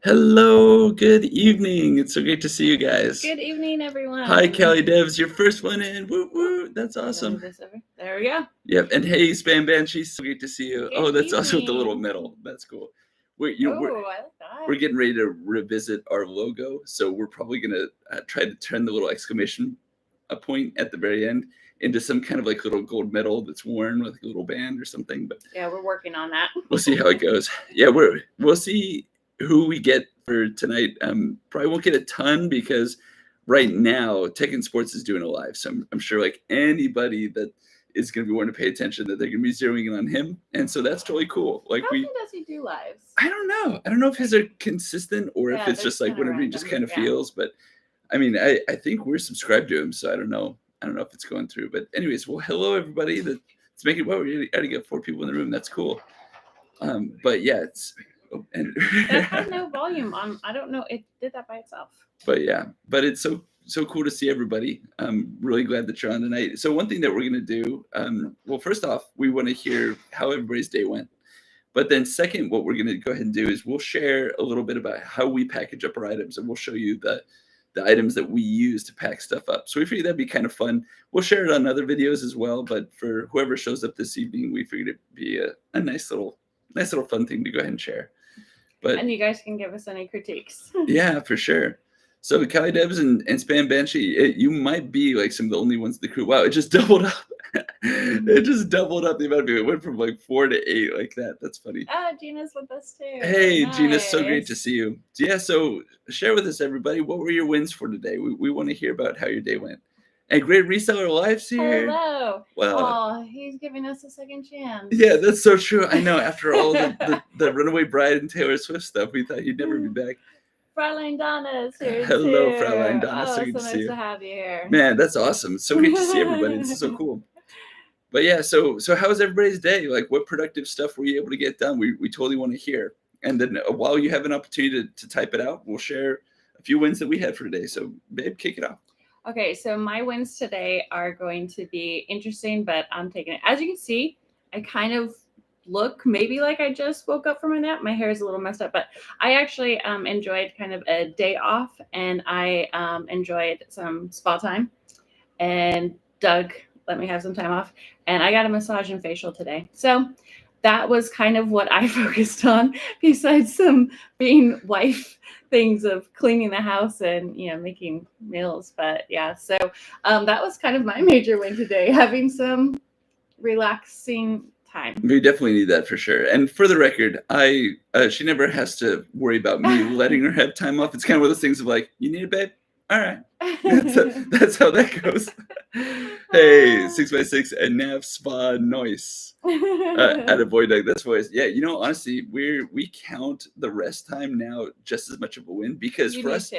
Hello, good evening. It's so great to see you guys. Good evening, everyone. Hi, Callie Devs, your first one in. Woo woo, that's Move awesome. this over. There we go. Yep, and hey, Spam Banshee, so great to see you. Good Oh, that's awesome with the little evening. medal. That's cool. We're, I like that. we're getting ready to revisit our logo, so we're probably gonna try to turn the little exclamation point at the very end into some kind of like little gold medal that's worn with a little band or something. But Yeah, we're working on that. we'll see how it goes. Yeah, we'll see who we get for tonight. Probably won't get a ton because right now Tekken Sports is doing a live, so I'm sure like anybody that is going to be wanting to pay attention that they're going to be zeroing in on him, and so that's totally cool. Like How often does he do lives? I don't know. I don't know if his are consistent or if Yeah, it's they're just like kinda whenever he just random, kind of yeah. feels. But I mean, I think we're subscribed to him, so I don't know. I don't know if it's going through. But anyways, well, hello everybody. Let's make it. Well, we already got 4 people in the room. That's cool. But yeah, it's and That had no volume on. I don't know. It did that by itself. but yeah, but it's so cool to see everybody. I'm really glad that you're on tonight. So one thing that we're gonna do, well, first off, we want to hear how everybody's day went. But then second, what we're gonna go ahead and do is we'll share a little bit about how we package up our items, and we'll show you the items that we use to pack stuff up. So we figured that'd be kind of fun. We'll share it on other videos as well. But for whoever shows up this evening, we figured it'd be a nice little fun thing to go ahead and share. But And you guys can give us any critiques. yeah, for sure. So Kali Debs and Spam Banshee, you might be like some of the only ones in the crew. Wow, it just doubled up. It just doubled up the amount of people. It went from like 4 to 8 like that. That's funny. Gina's with us too. Hey, Nice. Gina, so great to see you. Yeah, so share with us, everybody. What were your wins for today? We want to hear about how your day went. And Great Reseller Life's here. Hello. Wow. Oh, he's giving us a second chance. Yeah, that's so true. I know. After all the Runaway Bride and Taylor Swift stuff, we thought he'd never be back. Fraulein Donna is here Hello, too. Fraulein Donna. So good to nice see you. to have you here. Man, that's awesome. It's so great to see everybody. This is so cool. But yeah, so how was everybody's day? Like, what productive stuff were you able to get done? We totally want to hear. And then while you have an opportunity to type it out, we'll share a few wins that we had for today. So, babe, kick it off. Okay, so my wins today are going to be interesting, but I'm taking it. As you can see, I kind of look maybe like I just woke up from a nap. My hair is a little messed up, but I actually enjoyed kind of a day off, and I enjoyed some spa time. And Doug let me have some time off, and I got a massage and facial today. So that was kind of what I focused on, besides some being wife things of cleaning the house and making meals. But yeah, so that was kind of my major win today, having some relaxing time. We definitely need that for sure. And for the record, she never has to worry about me letting her have time off. It's kind of one of those things of like, you need it, babe? All right. That's how that goes. Hey, 6x6 and Nav Spa Noise. At a boy Doug, that's voice. Yeah, honestly, we count the rest time now just as much of a win because for us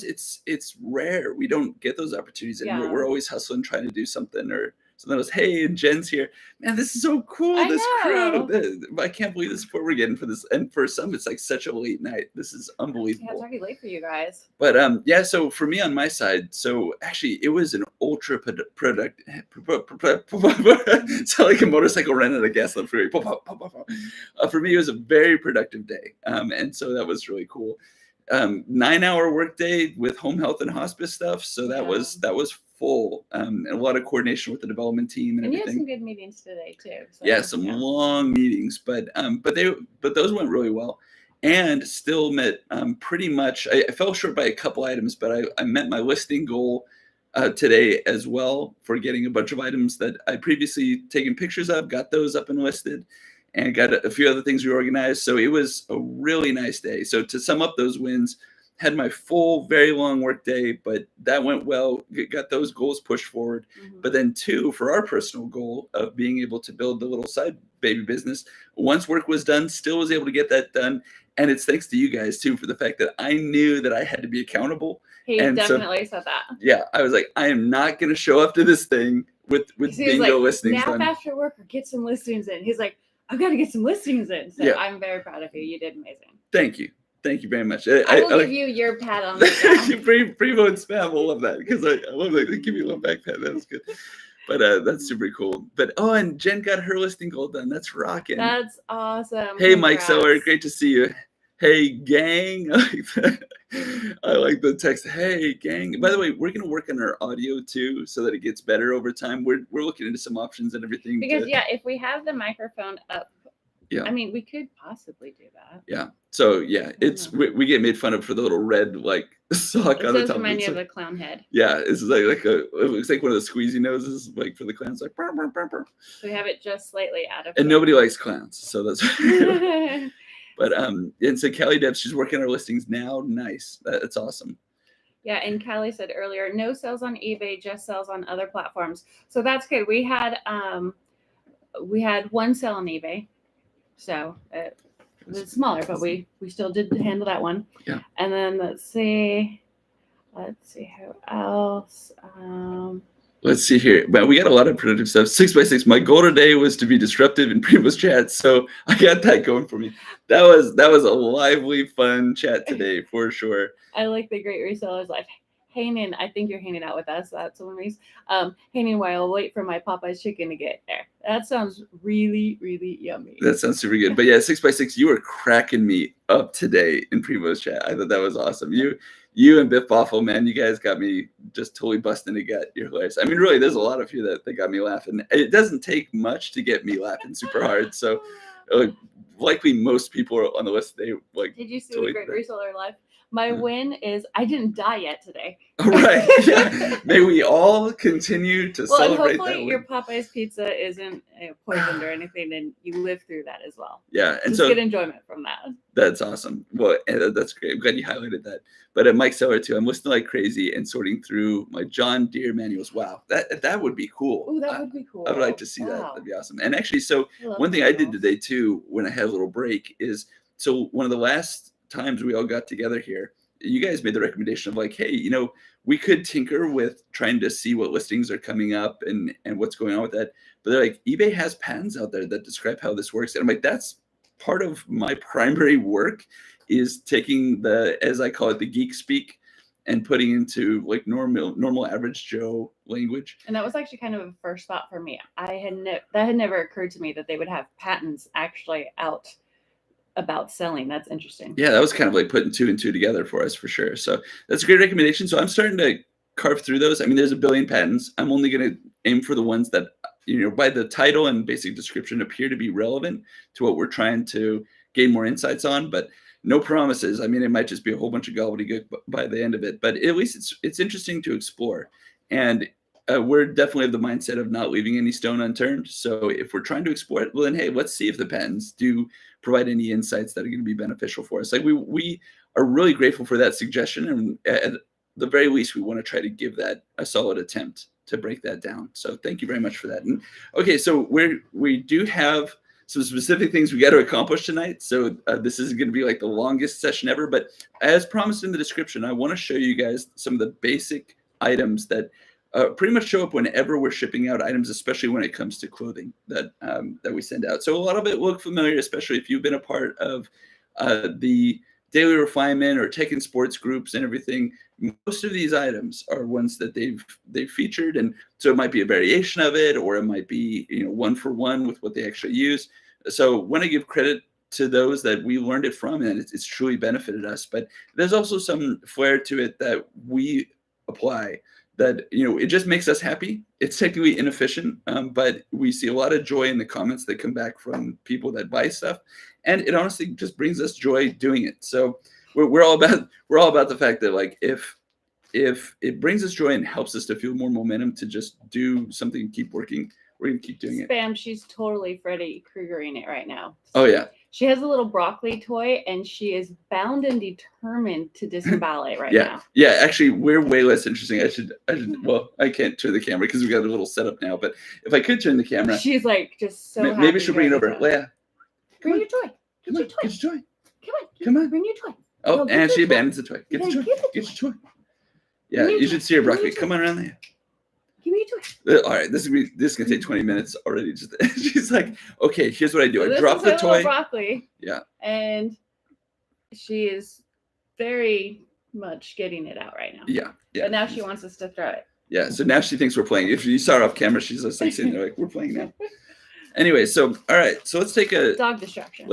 it's rare. We don't get those opportunities, and we're always hustling trying to do something or something else. Hey, and Jen's here. Man, this is so cool. This crew. I can't believe the support we're getting for this. And for some, it's like such a late night. This is unbelievable. Yeah, it's already late for you guys. But yeah, so for me on my side, so actually it was an ultra product. Sound like a motorcycle running at a gas lamp freeway. For me, it was a very productive day, and so that was really cool. 9-hour workday with home health and hospice stuff. So that was full, and a lot of coordination with the development team and everything. You had some good meetings today too. So, yeah, some long meetings, but those went really well, and still met pretty much. I fell short by a couple items, but I met my listing goal today as well for getting a bunch of items that I previously taken pictures of. Got those up and listed, and got a few other things reorganized. So it was a really nice day. So to sum up those wins, had my full, very long work day, but that went well. Got those goals pushed forward. Mm-hmm. But then 2, for our personal goal of being able to build the little side baby business, once work was done, still was able to get that done. And it's thanks to you guys too, for the fact that I knew that I had to be accountable. He definitely said that. Yeah, I was like, I am not going to show up to this thing with bingo listings nap done. After work or get some listings in. He's like, I've got to get some listings in. So I'm very proud of you. You did amazing. Thank you. Thank you very much. I will give you your pat on the back. Primo and Spam will love that because I love that. They give you a little back pat. That was good. But that's super cool. But and Jen got her listing goal done. That's rocking. That's awesome. Hey, Mike Seller, great to see you. Hey, gang. I like the text. Hey, gang. By the way, we're gonna work on our audio too, so that it gets better over time. We're looking into some options and everything. Because if we have the microphone up, yeah, I mean, we could possibly do that. yeah. So yeah, it's we get made fun of for the little red like sock It on the does top. remind me It's of like- the clown head. yeah, it's like it looks like one of the squeezy noses, like for the clowns, like. Burr, burr, burr, burr. So we have it just slightly out of. And nobody likes clowns, so that's. likes. But and so Kelly Deb, she's working on our listings now. Nice, that's awesome. Yeah, and Callie said earlier, no sales on eBay, just sales on other platforms. So that's good. We had one sale on eBay, so it was smaller, but we still did handle that one. Yeah. And then let's see who else. Let's see here. But we got a lot of productive stuff. 6x6. My goal today was to be disruptive in previous chats, so I got that going for me. That was a lively, fun chat today for sure. I like the Great Resellers Life. Hanging, I think you're hanging out with us. That's one of these. Hanging while I wait for my Popeye's chicken to get there. That sounds really, really yummy. That sounds super good. But yeah, 6x6, you were cracking me up today in Primo's chat. I thought that was awesome. You and Biff Boffle, man, you guys got me just totally busting a gut. You're hilarious. I mean, really, there's a lot of you that got me laughing. It doesn't take much to get me laughing super hard. So, likely most people on the list today. Like, did you see the Great Reseller Life? My win is I didn't die yet today. All right. Yeah. May we all continue to celebrate hopefully that your Popeye's pizza isn't poisoned or anything, and you live through that as well. Yeah, and just so get enjoyment from that. That's awesome. Well, that's great. I'm glad you highlighted that. But at Mike Seller too, I'm listening like crazy and sorting through my John Deere manuals. Wow, that would be cool. Oh, that would be cool. I would like to see that. That'd be awesome. And actually, so one thing I did today too, when I had a little break, is so one of the last times we all got together here, you guys made the recommendation of like, hey, we could tinker with trying to see what listings are coming up and what's going on with that. But they're like, eBay has patents out there that describe how this works. And I'm like, that's part of my primary work, is taking the, as I call it, the geek speak and putting into like normal average Joe language. And that was actually kind of a first thought for me. That had never occurred to me that they would have patents actually out about selling. That's interesting. Yeah, that was kind of like putting 2 and 2 together for us for sure. So that's a great recommendation. So I'm starting to carve through those. I mean, there's a billion patents. I'm only going to aim for the ones that, by the title and basic description appear to be relevant to what we're trying to gain more insights on, but no promises. I mean, it might just be a whole bunch of gobbledygook by the end of it, but at least it's interesting to explore. And we're definitely of the mindset of not leaving any stone unturned. So if we're trying to explore it, well, then, hey, let's see if the patents do provide any insights that are going to be beneficial for us. Like we are really grateful for that suggestion. And at the very least, we want to try to give that a solid attempt to break that down. So thank you very much for that. And okay, so we do have some specific things we got to accomplish tonight. So this isn't going to be like the longest session ever, but as promised in the description, I want to show you guys some of the basic items that pretty much show up whenever we're shipping out items, especially when it comes to clothing that we send out. So a lot of it will look familiar, especially if you've been a part of the Daily Refinement or Tech and Sports groups and everything. Most of these items are ones that they've featured, and so it might be a variation of it, or it might be one for one with what they actually use. So when I give credit to those that we learned it from, and it's truly benefited us, but there's also some flair to it that we apply that it just makes us happy. It's technically inefficient, but we see a lot of joy in the comments that come back from people that buy stuff, and it honestly just brings us joy doing it. So we're all about the fact that like if it brings us joy and helps us to feel more momentum to just do something and keep working, we're gonna keep doing it. Spam, she's totally Freddy Kruegering it right now. Oh yeah. She has a little broccoli toy, and she is bound and determined to disembowel it right now. Yeah, actually, we're way less interesting. I should. Well, I can't turn the camera because we got a little setup now. But if I could turn the camera, she's like just so. Maybe she'll bring it over. Leia, bring your toy. Get your toy. Get your toy. Come on. Bring your toy. Oh, no, and she abandons the toy. Get the toy. Get your toy. Yeah, you should see her broccoli. Come on around there. Give me your toy. All right, this is gonna take 20 minutes already. Just she's like, okay, here's what I do. So I drop the toy. Broccoli. Yeah. And she is very much getting it out right now. Yeah. But now she wants us to throw it. Yeah. So now she thinks we're playing. If you saw her off camera, she's just like sitting there like, we're playing now. Anyway, so all right, so let's take a Dog distraction.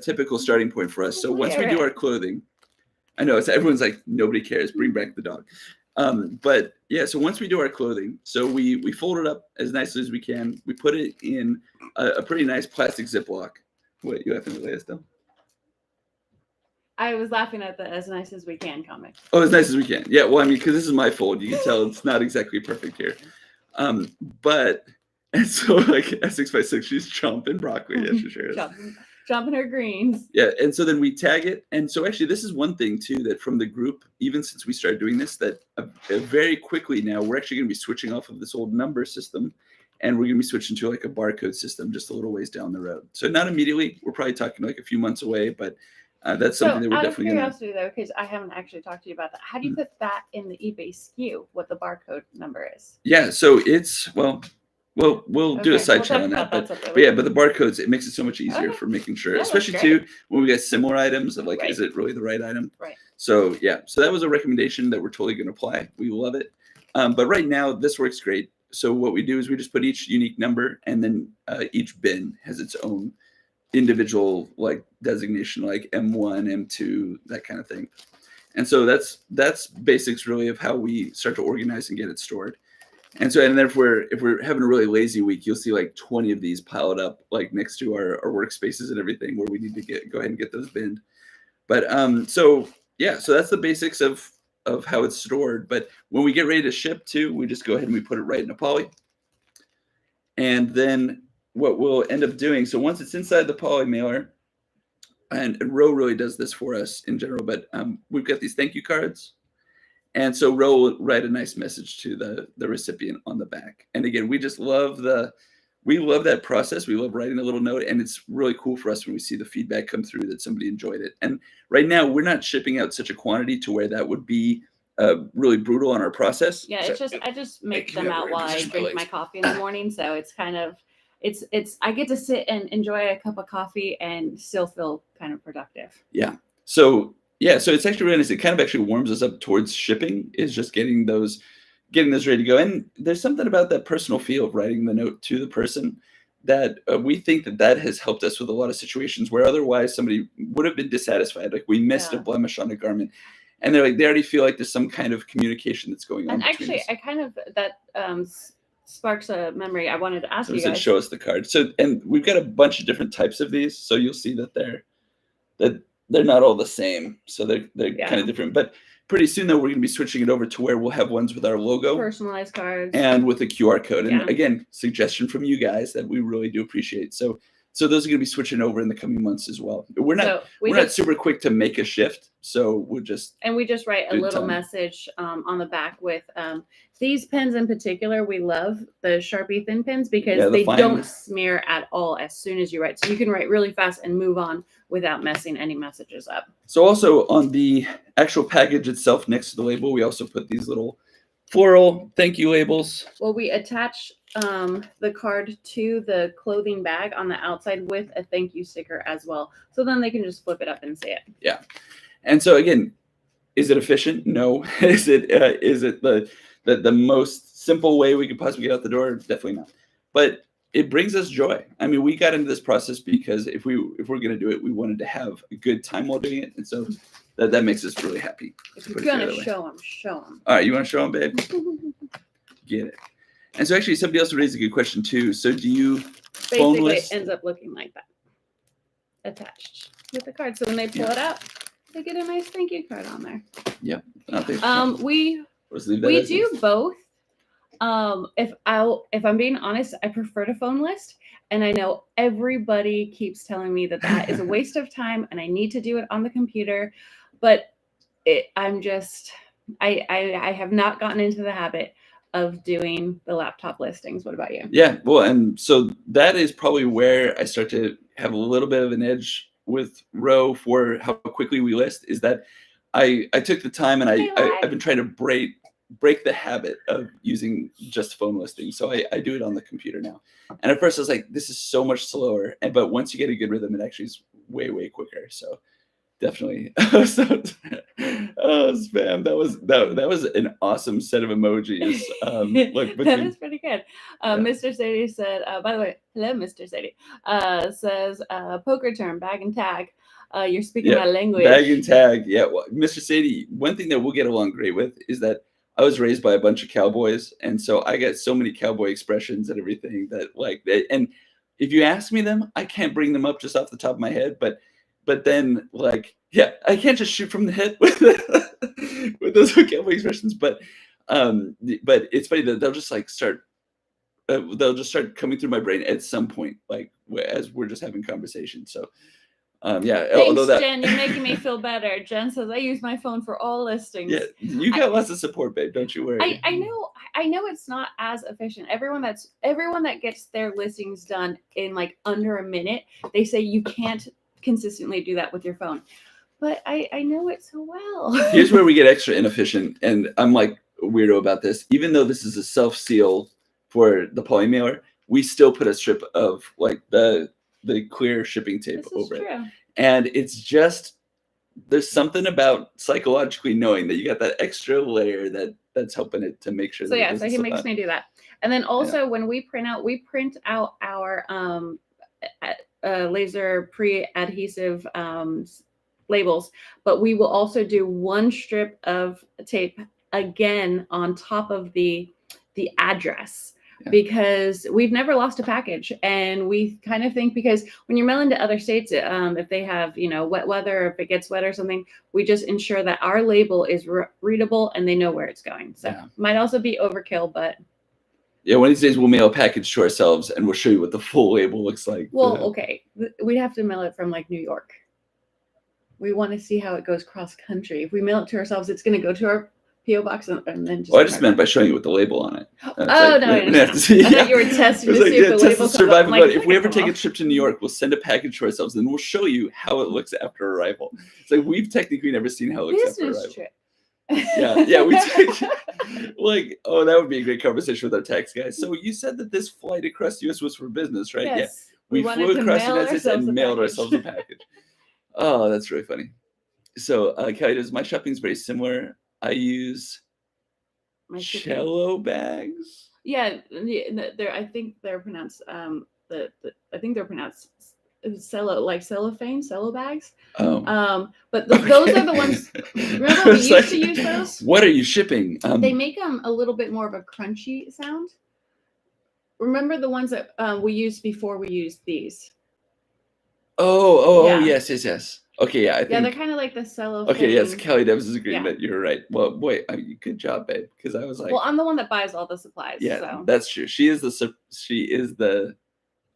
typical starting point for us. So once we do Alright. our clothing, I know everyone's like nobody cares. Bring back the dog. But yeah, so once we do our clothing, so we fold it up as nicely as we can. We put it in a pretty nice plastic Ziploc. What you have to lay us down? I was laughing at the "as nice as we can" comic. Oh, as nice as we can. Yeah, well, I mean, because this is my fold, you can tell it's not exactly perfect here. But and so like S6x6, she's chomping broccoli. Yes, she sure is. Chomping her greens. Yeah, and so then we tag it. And so actually, this is one thing too that from the group, even since we started doing this, that very quickly now we're actually going to be switching off of this old number system, and we're going to be switching to like a barcode system just a little ways down the road. So not immediately. We're probably talking like a few months away, but that's something that we're definitely going to. Out of curiosity, though, because I haven't actually talked to you about that, how do you put that in the eBay SKU? What the barcode number is? Yeah, so it's we'll do a side channel on that, but yeah, but the barcodes, it makes it so much easier for making sure, especially too when we get similar items of like, is it really the right item? Right. So yeah, so that was a recommendation that we're totally going to apply. We love it, but right now this works great. So what we do is we just put each unique number, and then each bin has its own individual like designation, like M1, M2, that kind of thing. And so that's basics really of how we start to organize and get it stored. And so, and then if we're having a really lazy week, you'll see like 20 of these piled up like next to our workspaces and everything where we need to go ahead and get those binned. But so yeah, so that's the basics of how it's stored. But when we get ready to ship too, we just go ahead and we put it right in a poly. And then what we'll end up doing, so once it's inside the poly mailer, and Ro really does this for us in general, but we've got these thank you cards. And so Ro will write a nice message to the recipient on the back. And again, we just love that process. We love writing a little note, and it's really cool for us when we see the feedback come through that somebody enjoyed it. And right now we're not shipping out such a quantity to where that would be really brutal on our process. Yeah, it's just I just make them out while I drink my coffee in the morning. So it's kind of it's I get to sit and enjoy a cup of coffee and still feel kind of productive. Yeah. So it's actually really nice. It kind of actually warms us up towards shipping, is just getting those ready to go. And there's something about that personal feel of writing the note to the person that we think that has helped us with a lot of situations where otherwise somebody would have been dissatisfied. Like we missed a blemish on a garment, and they already feel like there's some kind of communication that's going on. And actually, I kind of that sparks a memory I wanted to ask you guys. Show us the card. So, and we've got a bunch of different types of these, so you'll see that they're not all the same. So they're kind of different. But pretty soon, though, we're going to be switching it over to where we'll have ones with our logo, personalized cards, and with a QR code. And again, suggestion from you guys that we really do appreciate. So those are going to be switching over in the coming months as well. We're not super quick to make a shift, so we just write a little message on the back with these pens in particular. We love the Sharpie thin pens because they don't smear at all as soon as you write. So you can write really fast and move on without messing any messages up. So also on the actual package itself, next to the label, we also put these little floral thank you labels. Well, we attach the card to the clothing bag on the outside with a thank you sticker as well. So then they can just flip it up and see it. Yeah. And so again, is it efficient? No. Is it the most simple way we could possibly get out the door? Definitely not. But it brings us joy. I mean, we got into this process because if we're going to do it, we wanted to have a good time while doing it. And so that makes us really happy. If you're going to show them. All right. You want to show them, babe? Get it. And so actually somebody else raised a good question too. So do you phone list? Basically it ends up looking like that. Attached with the card. So when they pull it out, they get a nice thank you card on there. Yep. We do both. If I'm being honest, I prefer to phone list, and I know everybody keeps telling me that is a waste of time and I need to do it on the computer, but I have not gotten into the habit of doing the laptop listings. What about you? Yeah, well, and so that is probably where I start to have a little bit of an edge with Ro for how quickly we list, is that I took the time and I've been trying to break the habit of using just phone listing. So I do it on the computer now. And at first I was like, this is so much slower. But once you get a good rhythm, it actually is way, way quicker. So definitely. So, oh, spam. That was an awesome set of emojis. Look, That is pretty good. Mr. Sadie said, by the way, hello, Mr. Sadie, says, poker term, bag and tag. You're speaking my language. Bag and tag. Yeah, well, Mr. Sadie, one thing that we'll get along great with is that I was raised by a bunch of cowboys, and so I get so many cowboy expressions and everything that and if you ask me them, I can't bring them up just off the top of my head, but then I can't just shoot from the hip with with those cowboy expressions, but it's funny that they'll just start coming through my brain at some point, as we're just having conversation. So Thanks, Jen. You're making me feel better. Jen says I use my phone for all listings. Yeah, you got lots of support, babe. Don't you worry. I know it's not as efficient. Everyone that gets their listings done in like under a minute, they say you can't consistently do that with your phone. But I know it so well. Here's where we get extra inefficient, and I'm like a weirdo about this. Even though this is a self-seal for the poly mailer, we still put a strip of like the clear shipping tape over it. And it's just, there's something about psychologically knowing that you got that extra layer that's helping it to make sure. So he makes me do that. And then also when we print out our laser pre-adhesive labels, but we will also do one strip of tape again on top of the address. Yeah. Because we've never lost a package, and we kind of think, because when you're mailing to other states, if they have wet weather, or if it gets wet or something, we just ensure that our label is readable and they know where it's going. So might also be overkill, but one of these days we'll mail a package to ourselves and we'll show you what the full label looks like. Well, okay, we'd have to mail it from like New York. We want to see how it goes cross country. If we mail it to ourselves, it's going to go to our PO box and then just. I just meant by showing you with the label on it. No, I thought you were testing to see if the label survivability. If we ever take a trip to New York, we'll send a package to ourselves, and we'll show you how it looks after arrival. It's like we've technically never seen how it looks after arrival. Trip. We take that would be a great conversation with our tax guys. So you said that this flight across the U.S. was for business, right? Yes. Yeah, we flew across the United States and mailed ourselves a package. Oh, that's really funny. So Kelly, does my shopping is very similar. I use cello bags. Yeah, I think they're pronounced cello, like cellophane, cello bags. Oh. But those are the ones. Remember we used to use those? What are you shipping? They make them a little bit more of a crunchy sound. Remember the ones that we used before we used these? Yes. Okay, I think. Yeah, they're kind of like the cellophane. Okay, yes, Kelly Devs is agreeing that you're right. Well, boy, good job, babe. Because I was like, well, I'm the one that buys all the supplies. Yeah, so. That's true. She is the.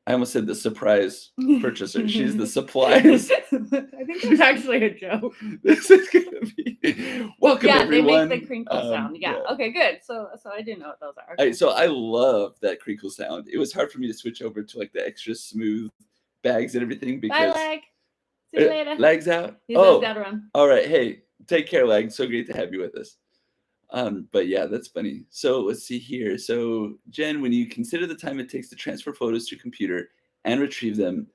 I almost said the surprise purchaser. She's the supplies. I think that's actually a joke. This is gonna be welcome, everyone. Yeah, they make the crinkle sound. Yeah. Okay, good. So I do know what those are. Okay. So I love that crinkle sound. It was hard for me to switch over to like the extra smooth bags and everything because. Bye, Lag. See you later. Lag's out. He's out to run. All right. Hey, take care, Lag. So great to have you with us. But yeah, that's funny. So let's see here. So Jen, when you consider the time it takes to transfer photos to a computer and retrieve them,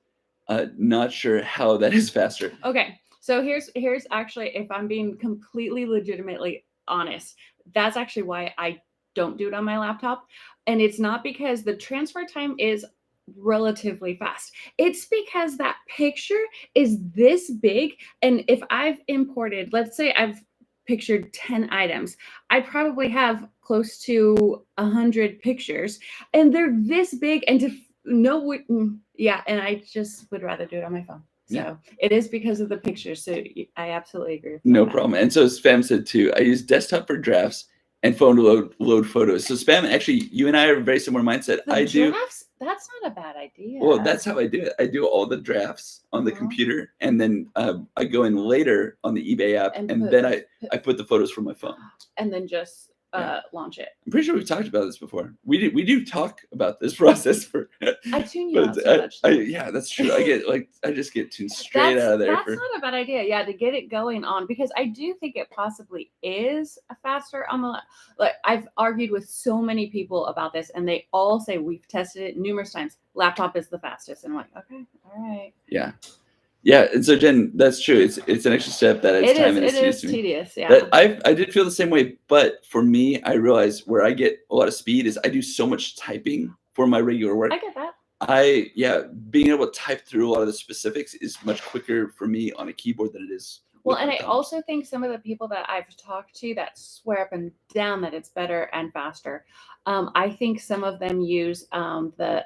not sure how that is faster. Okay. So here's actually, if I'm being completely legitimately honest, that's actually why I don't do it on my laptop. And it's not because the transfer time is relatively fast. It's because that picture is this big. And if I've imported, let's say I've pictured 10 items, I probably have close to 100 pictures, and they're this big. And to know and I just would rather do it on my phone. So it is because of the pictures. So I absolutely agree with no problem. And so Spam said too, I use desktop for drafts and phone to load photos. So Spam, actually, you and I are a very similar mindset. Drafts, that's not a bad idea. Well, that's how I do it. I do all the drafts on the computer, and then I go in later on the eBay app, and then I put the photos from my phone. And then just launch it. I'm pretty sure we've talked about this before. We do talk about this process for. I tune you out so much. Yeah, that's true. I just get tuned straight out of there. That's not a bad idea. Yeah, to get it going on, because I do think it possibly is faster on the. Like I've argued with so many people about this, and they all say we've tested it numerous times. Laptop is the fastest, and I'm like, okay, all right. Yeah. Yeah, and so Jen, that's true. It's an extra step that adds It time is. and It it's tedious is to me. tedious. Yeah. That I did feel the same way, but for me, I realized where I get a lot of speed is I do so much typing for my regular work. I get that. Yeah, being able to type through a lot of the specifics is much quicker for me on a keyboard than it is Well, with and my I thumbs. also think some of the people that I've talked to that swear up and down that it's better and faster. I think some of them use the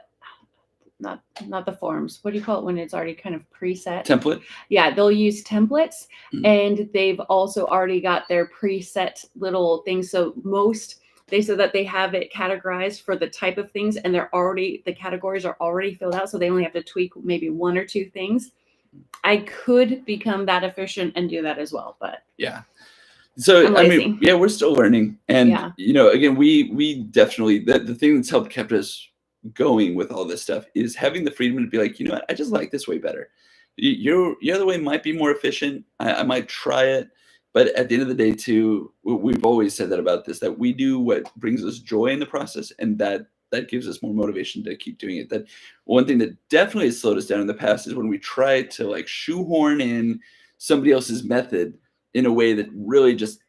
not the forms. What do you call it when it's already kind of preset? Template. Yeah, they'll use templates, Mm. and they've also already got their preset little things. So most they said that they have it categorized for the type of things, and the categories are already filled out, so they only have to tweak maybe one or two things. I could become that efficient and do that as well, but Yeah. So I'm I lazy. mean, yeah, we're still learning, and Yeah. again, we definitely the thing that's helped kept us going with all this stuff is having the freedom to be like, you know what, I just like this way better. Your other way might be more efficient. I might try it, but at the end of the day, too, we've always said that about this that we do what brings us joy in the process, and that gives us more motivation to keep doing it. That one thing that definitely has slowed us down in the past is when we try to like shoehorn in somebody else's method in a way that really just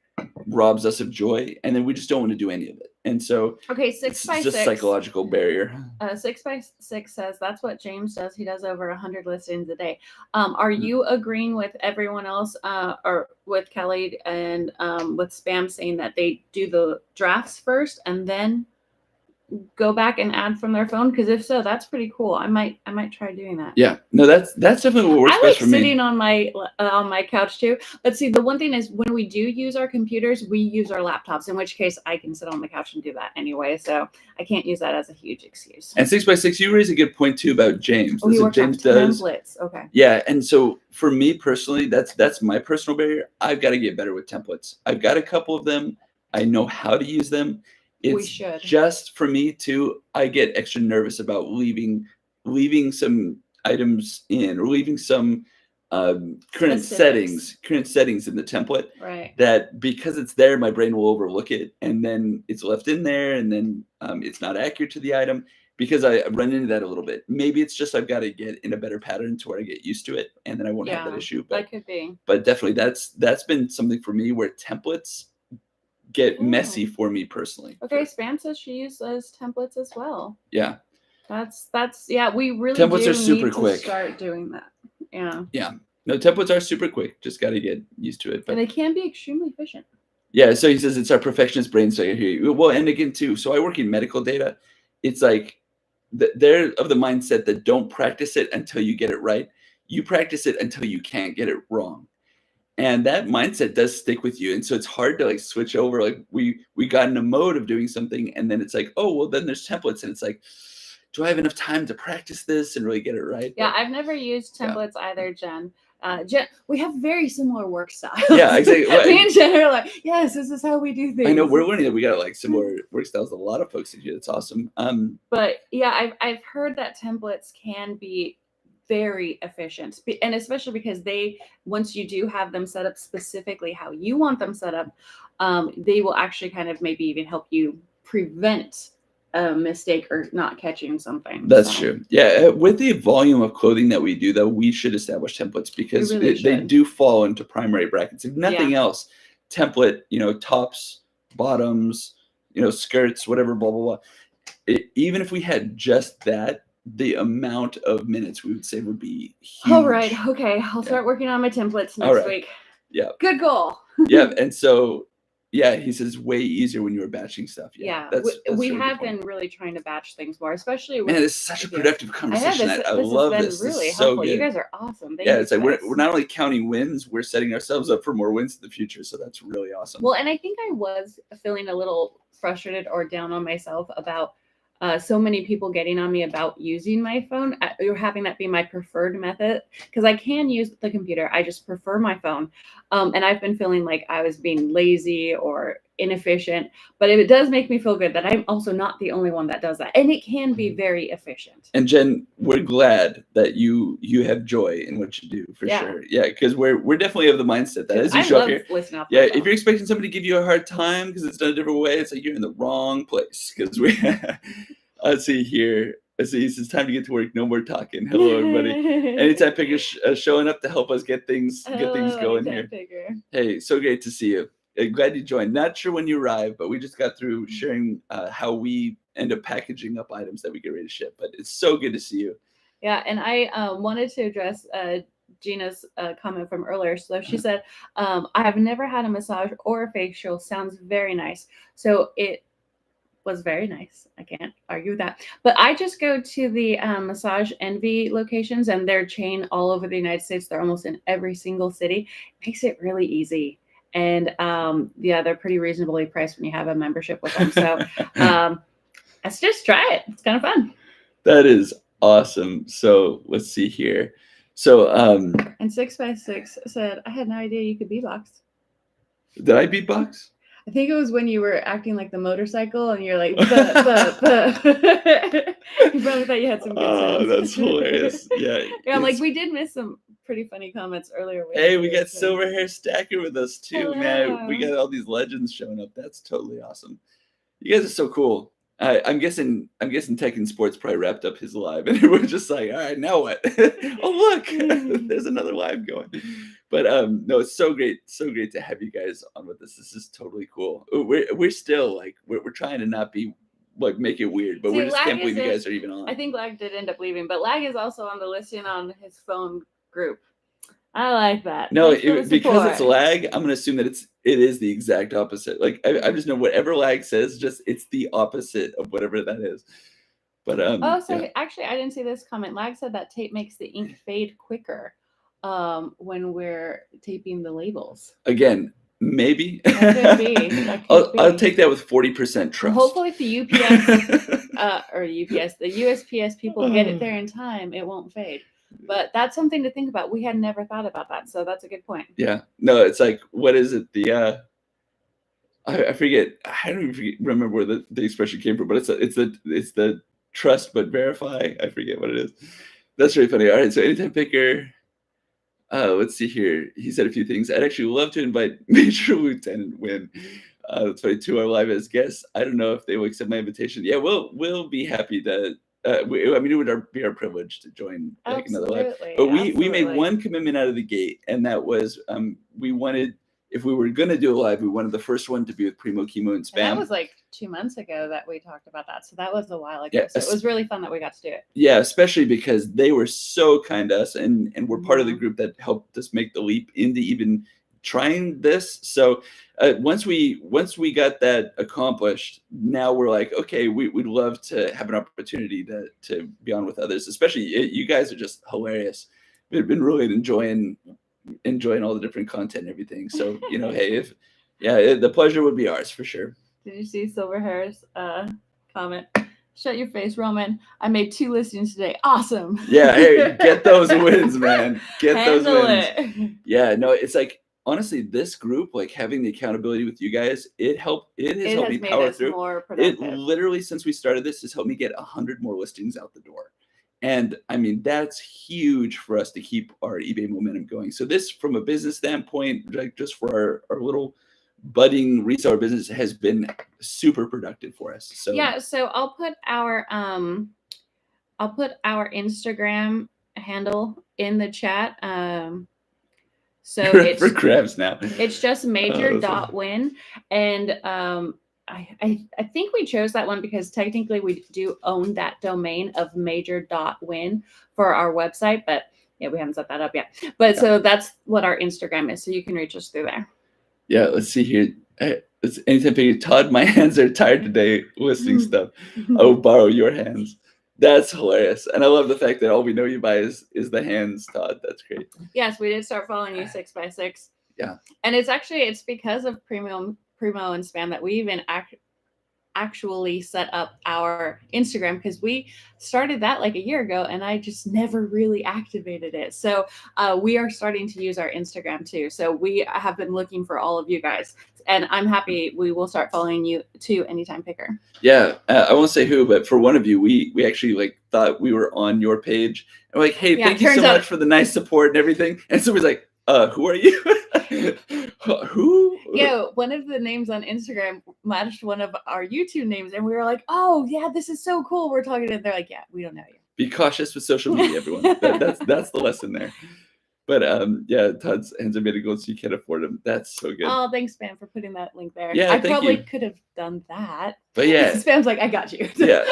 robs us of joy, and then we just don't want to do any of it. And so Okay, six it's by just six. psychological barrier. 6 by 6 says that's what James does. He does over 100 listings a day. Are Mm. you agreeing with everyone else, or with Kelly and with Spam saying that they do the drafts first and then go back and add from their phone? Because if so, that's pretty cool. I might try doing that. Yeah, no, that's definitely what works I best like for sitting me. on my couch too. But see, the one thing is when we do use our computers, we use our laptops. In which case, I can sit on the couch and do that anyway. So I can't use that as a huge excuse. And 6 by 6, you raise a good point too about James. Oh, he That's what works on James does. templates. Okay. Yeah, and so for me personally, that's my personal barrier. I've got to get better with templates. I've got a couple of them. I know how to use them. We It's should. just for me too. I get extra nervous about leaving some items in or leaving some current Specifics. settings in the template. Right. That because it's there, my brain will overlook it, and then it's left in there, and then it's not accurate to the item because I run into that a little bit. Maybe it's just I've got to get in a better pattern to where I get used to it, and then I won't have that Yeah, issue. that But could be. definitely that's been something for me where templates get messy Oh. for me personally. Okay, Spam says she uses templates as well. Yeah, That's yeah. We really templates do are super need to quick. start doing that. Yeah. Yeah, no, templates are super quick. Just got to get used to it. And But they can be extremely efficient. yeah, so he says it's our perfectionist brain. So I hear you. Well, and again too. So I work in medical data. It's like they're of the mindset that don't practice it until you get it right. You practice it until you can't get it wrong. And that mindset does stick with you. And so it's hard to like switch over. Like we got in a mode of doing something and then it's like, oh, well, then there's templates. And it's like, do I have enough time to practice this and really get it right? Yeah, But I've never used yeah. templates either, Jen. Jen, we have very similar work styles. Yeah, exactly. Well, Me and Jen are like, yes, this is how we do things. I know we're learning that we got like similar work styles. A lot of folks do. That's awesome. But yeah, I've heard that templates can be very efficient, and especially because once you do have them set up specifically how you want them set up, they will actually kind of maybe even help you prevent a mistake or not catching something. That's true. Yeah, with the volume of clothing that we do, though, we should establish templates because really they should. do fall into primary brackets. If nothing else, template, tops, bottoms, skirts, whatever, blah, blah, blah. Even if we had just that, the amount of minutes we would save would be huge. All right. Okay. I'll start working on my templates next week. Yeah. Good goal. Yeah. And so, yeah, he says way easier when you were batching stuff. Yeah. That's we really have been really trying to batch things more, especially with. Man, it's such a productive conversation. I love this. This has been really so helpful. good. You guys are awesome. Thank yeah, you it's like we're not only counting wins, we're setting ourselves up for more wins in the future. So that's really awesome. Well, and I think I was feeling a little frustrated or down on myself about so many people getting on me about using my phone or having that be my preferred method, because I can use the computer. I just prefer my phone. And I've been feeling like I was being lazy or inefficient, but it does make me feel good that I'm also not the only one that does that. And it can be very efficient. And Jen, we're glad that you have joy in what you do for sure. Yeah, because we're definitely of the mindset that as you show up here, if you're expecting somebody to give you a hard time because it's done a different way, it's like you're in the wrong place. Because let's see here. So he says, time to get to work. No more talking. Hello, everybody. Anytime Picker showing up to help us get things going here. Picker. Hey, so great to see you. Glad you joined. Not sure when you arrived, but we just got through sharing how we end up packaging up items that we get ready to ship. But it's so good to see you. Yeah, and I wanted to address Gina's comment from earlier. So she said, I have never had a massage or a facial. Sounds very nice. So it was very nice. I can't argue with that. But I just go to the Massage Envy locations, and their chain all over the United States. They're almost in every single city. Makes it really easy. And yeah, they're pretty reasonably priced when you have a membership with them. So let's just try it. It's kind of fun. That is awesome. So let's see here. So and 6x6 said, I had no idea you could beatbox. Did I beatbox? I think it was when you were acting like the motorcycle and you're like, you probably thought you had some good sounds. Oh, that's hilarious. Yeah. Yeah, like we did miss some pretty funny comments earlier. Hey, we got Silver Hair Stacker with us too, Hello. man. We got all these legends showing up. That's totally awesome. You guys are so cool. I'm guessing Tech and Sports probably wrapped up his live, and we're just like, all right, now what? Oh, look, there's another live going. But no, it's so great to have you guys on with us. This is totally cool. We're still like we're trying to not be like make it weird, but we just can't believe you guys are even on. I think Lag did end up leaving, but Lag is also on the listing on his phone group. I like that. No, because it's Lag, I'm gonna assume that it is the exact opposite. Like I just know whatever Lag says, just it's the opposite of whatever that is. But actually, I didn't see this comment. Lag said that tape makes the ink fade quicker when we're taping the labels. Again, maybe. That could be. I'll take that with 40% trust. Hopefully, if the the USPS people get it there in time, it won't fade. But that's something to think about. We had never thought about that, so that's a good point. Yeah, no, it's like, what is it? The I forget. I don't even remember where the expression came from, but it's the trust but verify. I forget what it is. That's really funny. All right, so Anytime Picker. Let's see here. He said a few things. I'd actually love to invite Major Lieutenant Wynn. That's funny, to our live as guests. I don't know if they will accept my invitation. Yeah, we'll be happy to. It would be our privilege to join like another live. But we made one commitment out of the gate, and that was we wanted, if we were going to do a live, we wanted the first one to be with Primo, Chemo, and Spam. And that was like 2 months ago that we talked about that. So that was a while ago. Yeah, so it was really fun that we got to do it. Yeah, especially because they were so kind to us, and we're part of the group that helped us make the leap into even trying this. So once we got that accomplished, now we're like, okay, we'd love to have an opportunity to be on with others. Especially you guys are just hilarious. We've been really enjoying all the different content and everything. So hey, the pleasure would be ours for sure. Did you see Silver Hair's comment? Shut your face, Roman. I made 2 listings today. Awesome. Yeah, hey, get those wins, man. Those wins. It. Yeah, no, it's like, honestly, this group, like having the accountability with you guys, it has helped me power through. More productive. It literally, since we started this, has helped me get 100 more listings out the door. And I mean, that's huge for us to keep our eBay momentum going. So this, from a business standpoint, like just for our little budding reseller business, has been super productive for us. So yeah, so I'll put our Instagram handle in the chat. So it's for grabs now. It's just major.win. And I think we chose that one because technically we do own that domain of major.win for our website, but yeah, we haven't set that up yet. But so that's what our Instagram is. So you can reach us through there. Yeah, let's see here. It's Anytime Picker. Todd, my hands are tired today listing stuff. I'll borrow your hands. That's hilarious. And I love the fact that all we know you by is the hands, Todd. That's great. Yes, we did start following you 6x6. Yeah. And it's because of Primo and Spam that we even actually set up our Instagram, because we started that like a year ago and I just never really activated it. So we are starting to use our Instagram too. So we have been looking for all of you guys, and I'm happy we will start following you too, Anytime Picker. Yeah, I won't say who, but for one of you, we actually like thought we were on your page, and we're like, hey, thank you so much for the nice support and everything. And so we're like, who are you? Who? Yeah, one of the names on Instagram matched one of our YouTube names, and we were like, "Oh yeah, this is so cool." We're talking to them. They're like, "Yeah, we don't know you." Be cautious with social media, everyone. That's the lesson there. But yeah, Todd's hands are made of gold, so you can't afford them. That's so good. Oh, thanks, Spam, for putting that link there. Yeah, I thank probably you. could have done that. But yeah, Spam's like, "I got you." Yeah.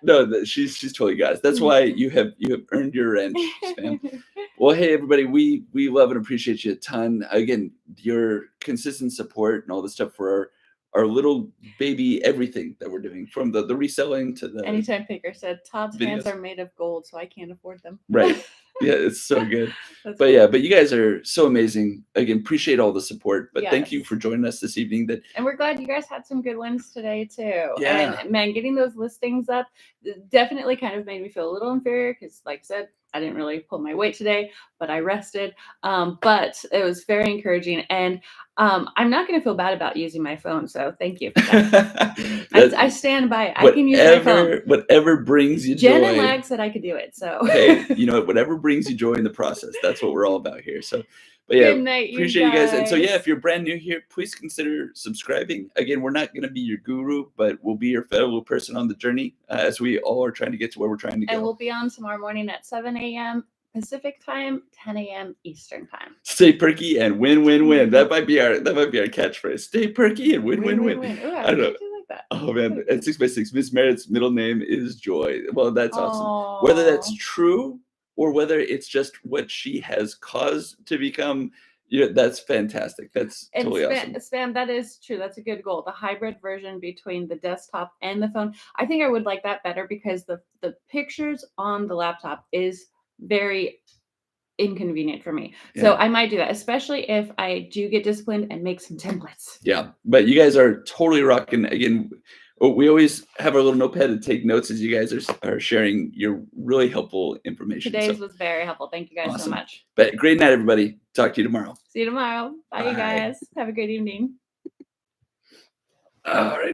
No, she's totally got it. That's why you have earned your wrench, Spam. Well, hey everybody, we love and appreciate you a ton. Again, your consistent support and all this stuff for our little baby everything that we're doing, from the reselling to the Anytime Picker said Todd's hands videos. are made of gold, so I can't afford them. Right. Yeah, it's so good. That's But cool. yeah, but you guys are so amazing. Again, appreciate all the support. But thank you Yes. for joining us this evening. And we're glad you guys had some good ones today too. Yeah. And man, getting those listings up definitely kind of made me feel a little inferior because, like I said, I didn't really pull my weight today, but I rested. But it was very encouraging, and I'm not going to feel bad about using my phone. So thank you for that. I stand by it. I can use my phone. Whatever brings you Jen joy. and Lag said I could do it. So hey, you know, whatever brings you joy in the process, that's what we're all about here. So, but yeah, Good night, appreciate you guys. And so, yeah, guys. if you're brand new here, please consider subscribing. Again, we're not going to be your guru, but we'll be your fellow person on the journey as we all are trying to get to where we're trying to go. And we'll be on tomorrow morning at 7 a.m. Pacific time, 10 a.m. Eastern time. Stay perky and win, win, win. That might be our catchphrase. Stay perky and win, win, win. Ooh, I don't know. like that. Oh man, at 6x6, Miss Merritt's middle name is Joy. Well, that's awesome. Aww. Whether that's true or whether it's just what she has caused to become, you know, that's fantastic. That's totally awesome. Spam, that is true. That's a good goal. The hybrid version between the desktop and the phone. I think I would like that better because the pictures on the laptop is very inconvenient for me. Yeah. So I might do that, especially if I do get disciplined and make some templates. Yeah, but you guys are totally rocking. Again, we always have our little notepad to take notes as you guys are sharing your really helpful information. Today's was very helpful. Thank you guys so much. But great night, everybody. Talk to you tomorrow. See you tomorrow. Bye, you guys. Have a great evening. All right.